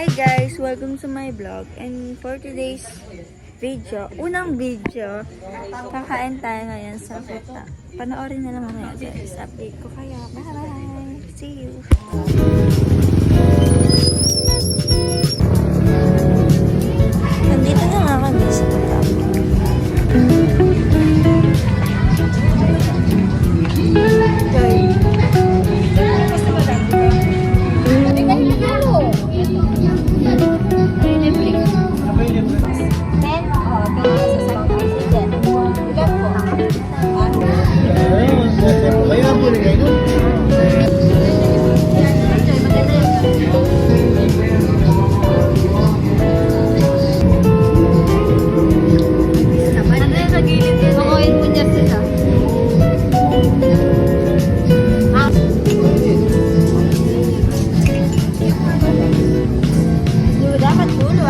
Hi guys! Welcome to my vlog. And for today's video, unang video, kakain tayo ngayon sa puta. Panoorin na lang mamaya guys. Update ko kayo. Bye! See you! Nandito na nga kami sa puta. Dapat dulo